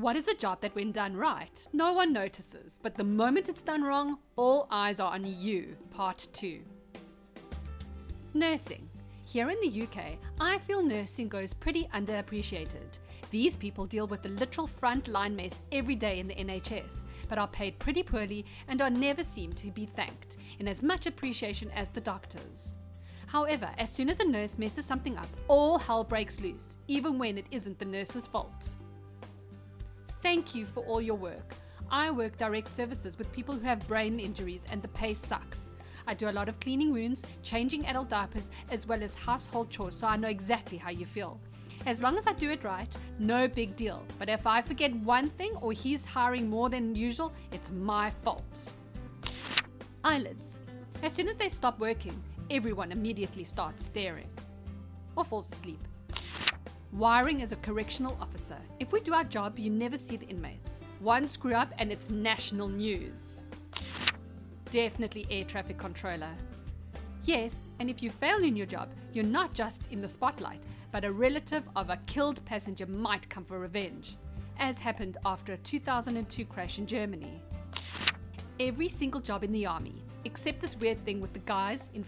What is a job that when done right, no one notices, but the moment it's done wrong, all eyes are on you? Part 2. Nursing. Here in the UK, I feel nursing goes pretty underappreciated. These people deal with the literal front-line mess every day in the NHS, but are paid pretty poorly and are never seen to be thanked in as much appreciation as the doctors. However, as soon as a nurse messes something up, all hell breaks loose, even when it isn't the nurse's fault. Thank you for all your work. I work direct services with people who have brain injuries and the pay sucks. I do a lot of cleaning wounds, changing adult diapers, as well as household chores, so I know exactly how you feel. As long as I do it right, no big deal. But if I forget one thing or he's hiring more than usual, it's my fault. Eyelids. As soon as they stop working, everyone immediately starts staring or falls asleep. Wiring as a correctional officer. If we do our job, you never see the inmates. One screw up and it's national news. Definitely air traffic controller. Yes, and if you fail in your job, you're not just in the spotlight, but a relative of a killed passenger might come for revenge, as happened after a 2002 crash in Germany. Every single job in the army, except this weird thing with the guys in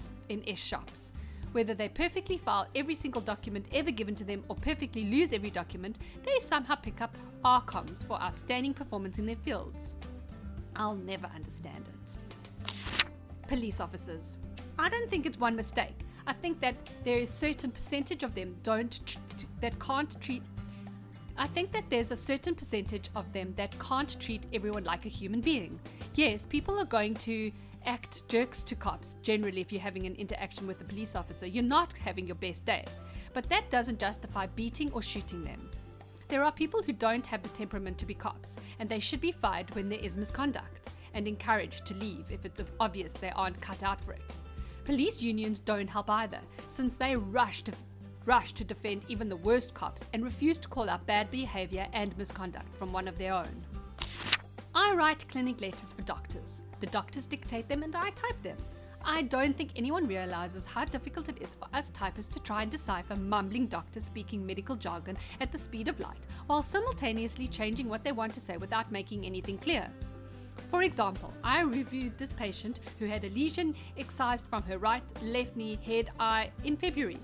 S shops. Whether they perfectly file every single document ever given to them or perfectly lose every document, they somehow pick up RCOMs for outstanding performance in their fields. I'll never understand it. Police officers. I don't think it's one mistake. I think that there is a certain percentage of them that can't treat everyone like a human being. Yes, people are going to act jerks to cops. Generally, if you're having an interaction with a police officer, you're not having your best day. But that doesn't justify beating or shooting them. There are people who don't have the temperament to be cops, and they should be fired when there is misconduct, and encouraged to leave if it's obvious they aren't cut out for it. Police unions don't help either, since they rush to defend even the worst cops and refuse to call out bad behavior and misconduct from one of their own. I write clinic letters for doctors. The doctors dictate them and I type them. I don't think anyone realizes how difficult it is for us typists to try and decipher mumbling doctors speaking medical jargon at the speed of light, while simultaneously changing what they want to say without making anything clear. For example, I reviewed this patient who had a lesion excised from her right, left knee, head, eye in February,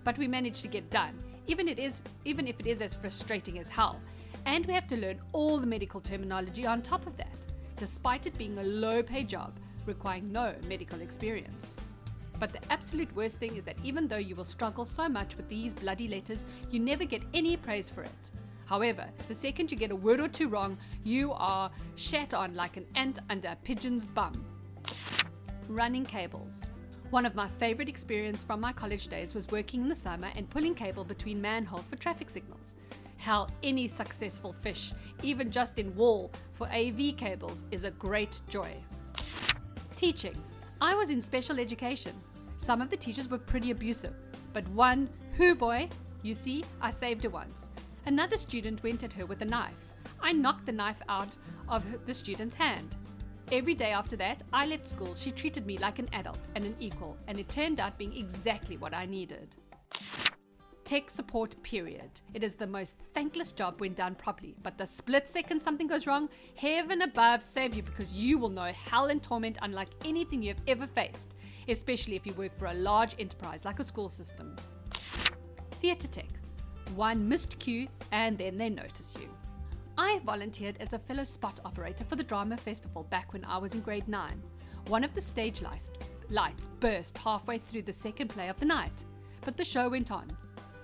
but we managed to get done, even if it is as frustrating as hell. And we have to learn all the medical terminology on top of that, despite it being a low-paid job requiring no medical experience. But the absolute worst thing is that even though you will struggle so much with these bloody letters, you never get any praise for it. However, the second you get a word or two wrong, you are shat on like an ant under a pigeon's bum. Running cables. One of my favorite experiences from my college days was working in the summer and pulling cable between manholes for traffic signals. Hell, any successful fish, even just in wool, for AV cables is a great joy. Teaching. I was in special education. Some of the teachers were pretty abusive, but one, hoo boy, you see, I saved her once. Another student went at her with a knife. I knocked the knife out of the student's hand. Every day after that, I left school, she treated me like an adult and an equal, and it turned out being exactly what I needed. Tech support, period. It is the most thankless job when done properly, but the split second something goes wrong, heaven above save you, because you will know hell and torment unlike anything you have ever faced, especially if you work for a large enterprise like a school system. Theatre tech. One missed cue and then they notice you. I volunteered as a fellow spot operator for the drama festival back when I was in grade 9. One of the stage lights burst halfway through the second play of the night, but the show went on.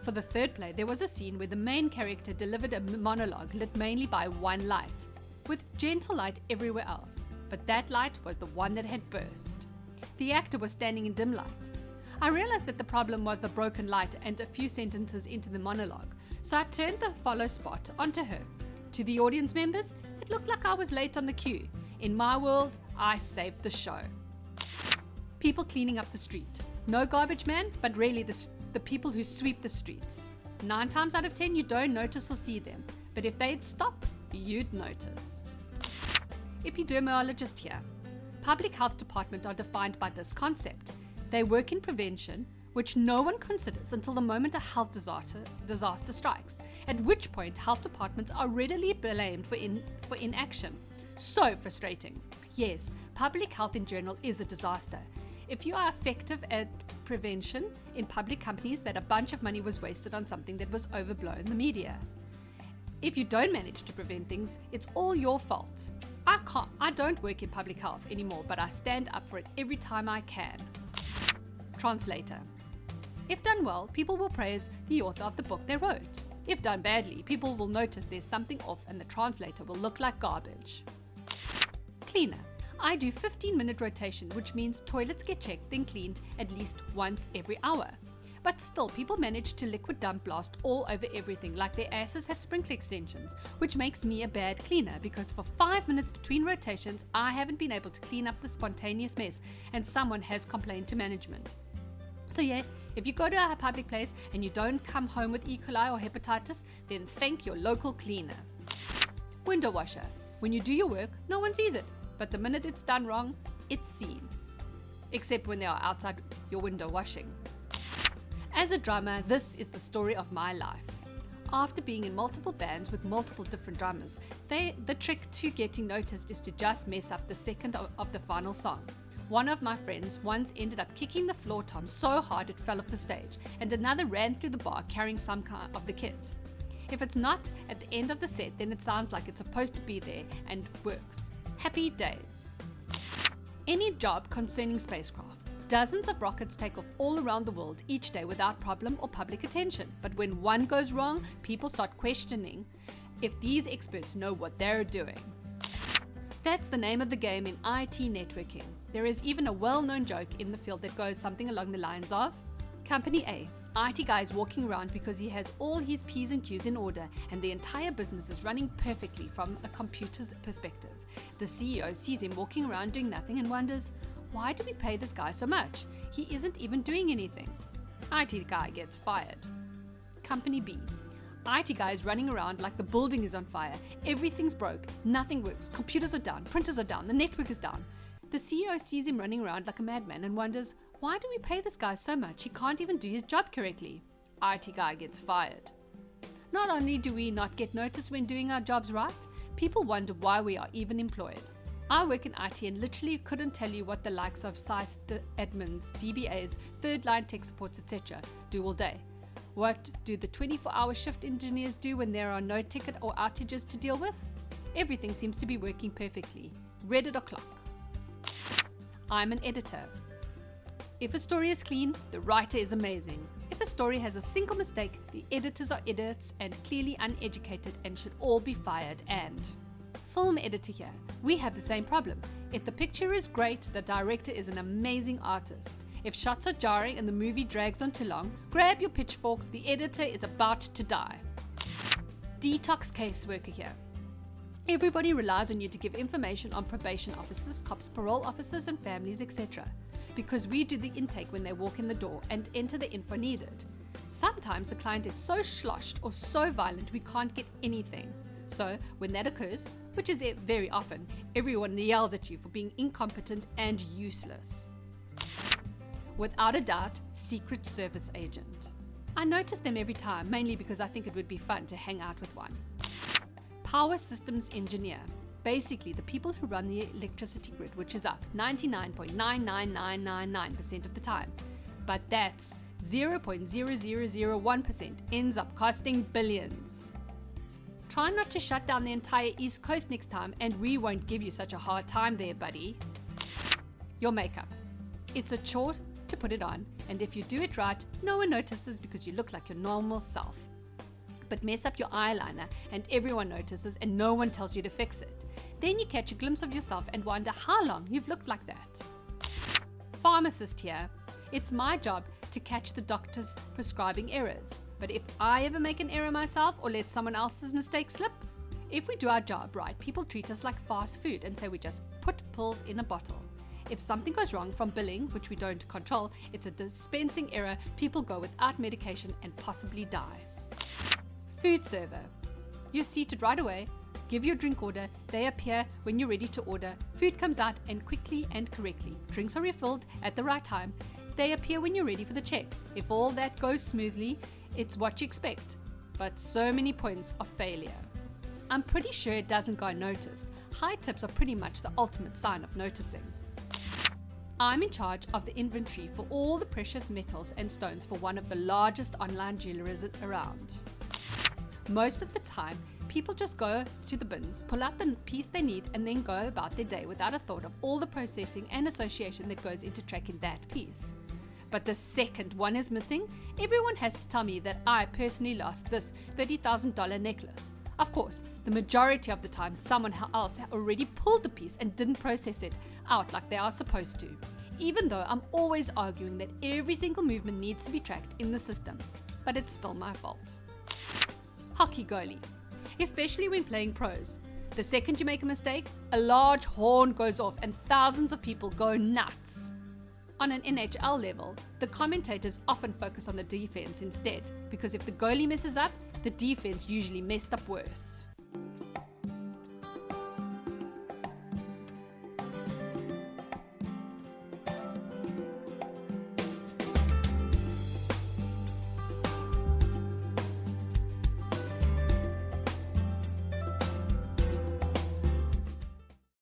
For the third play, there was a scene where the main character delivered a monologue lit mainly by one light, with gentle light everywhere else, but that light was the one that had burst. The actor was standing in dim light. I realized that the problem was the broken light and a few sentences into the monologue, so I turned the follow spot onto her. To the audience members, it looked like I was late on the cue. In my world, I saved the show. People cleaning up the street. No garbage man, but really the people who sweep the streets. 9 times out of 10, you don't notice or see them, but if they'd stop, you'd notice. Epidemiologist here. Public health department are defined by this concept. They work in prevention, which no one considers until the moment a health disaster strikes, at which point health departments are readily blamed for inaction. So frustrating. Yes, public health in general is a disaster. If you are effective at prevention in public companies, that a bunch of money was wasted on something that was overblown in the media. If you don't manage to prevent things, it's all your fault. I don't work in public health anymore, but I stand up for it every time I can. Translator. If done well, people will praise the author of the book they wrote. If done badly, people will notice there's something off and the translator will look like garbage. Cleaner. I do 15-minute rotation, which means toilets get checked then cleaned at least once every hour. But still, people manage to liquid dump blast all over everything like their asses have sprinkler extensions, which makes me a bad cleaner because for 5 minutes between rotations, I haven't been able to clean up the spontaneous mess and someone has complained to management. So yeah, if you go to a public place and you don't come home with E. coli or hepatitis, then thank your local cleaner. Window washer. When you do your work, no one sees it, but the minute it's done wrong, it's seen. Except when they are outside your window washing. As a drummer, this is the story of my life. After being in multiple bands with multiple different drummers, the trick to getting noticed is to just mess up the second of the final song. One of my friends once ended up kicking the floor tom so hard it fell off the stage, and another ran through the bar carrying some kind of the kit. If it's not at the end of the set, then it sounds like it's supposed to be there and works. Happy days. Any job concerning spacecraft. Dozens of rockets take off all around the world each day without problem or public attention. But when one goes wrong, people start questioning if these experts know what they're doing. That's the name of the game in IT networking. There is even a well-known joke in the field that goes something along the lines of, Company A, IT guy is walking around because he has all his P's and Q's in order and the entire business is running perfectly from a computer's perspective. The CEO sees him walking around doing nothing and wonders, why do we pay this guy so much? He isn't even doing anything. IT guy gets fired. Company B. IT guy is running around like the building is on fire. Everything's broke. Nothing works. Computers are down. Printers are down. The network is down. The CEO sees him running around like a madman and wonders, why do we pay this guy so much? He can't even do his job correctly. IT guy gets fired. Not only do we not get noticed when doing our jobs right, people wonder why we are even employed. I work in IT and literally couldn't tell you what the likes of SIS admins, DBAs, third line tech supports, etc. do all day. What do the 24-hour shift engineers do when there are no ticket or outages to deal with? Everything seems to be working perfectly. Reddit o'clock. I'm an editor. If a story is clean, the writer is amazing. If a story has a single mistake, the editors are idiots and clearly uneducated and should all be fired. And film editor here. We have the same problem. If the picture is great, the director is an amazing artist. If shots are jarring and the movie drags on too long, grab your pitchforks, the editor is about to die. Detox caseworker here. Everybody relies on you to give information on probation officers, cops, parole officers and families, etc. Because we do the intake when they walk in the door and enter the info needed. Sometimes the client is so sloshed or so violent we can't get anything. So when that occurs, which is very often, everyone yells at you for being incompetent and useless. Without a doubt, Secret Service agent. I notice them every time, mainly because I think it would be fun to hang out with one. Power systems engineer. Basically, the people who run the electricity grid, which is up 99.99999% of the time. But that's 0.0001% ends up costing billions. Try not to shut down the entire East Coast next time and we won't give you such a hard time there, buddy. Your makeup. It's a chore to put it on, and if you do it right, no one notices because you look like your normal self. But mess up your eyeliner and everyone notices and no one tells you to fix it. Then you catch a glimpse of yourself and wonder how long you've looked like that. Pharmacist here. It's my job to catch the doctor's prescribing errors. But if I ever make an error myself or let someone else's mistake slip, if we do our job right, people treat us like fast food and say we just put pills in a bottle. If something goes wrong from billing, which we don't control, it's a dispensing error, people go without medication and possibly die. Food server. You're seated right away, give your drink order, they appear when you're ready to order, food comes out and quickly and correctly. Drinks are refilled at the right time. They appear when you're ready for the check. If all that goes smoothly, it's what you expect. But so many points of failure. I'm pretty sure it doesn't go unnoticed. High tips are pretty much the ultimate sign of noticing. I'm in charge of the inventory for all the precious metals and stones for one of the largest online jewelers around. Most of the time, people just go to the bins, pull out the piece they need, and then go about their day without a thought of all the processing and association that goes into tracking that piece. But the second one is missing, everyone has to tell me that I personally lost this $30,000 necklace. Of course, the majority of the time someone else already pulled the piece and didn't process it out like they are supposed to. Even though I'm always arguing that every single movement needs to be tracked in the system, but it's still my fault. Hockey goalie. Especially when playing pros. The second you make a mistake, a large horn goes off and thousands of people go nuts. On an NHL level, the commentators often focus on the defense instead, because if the goalie messes up, the defense usually messed up worse.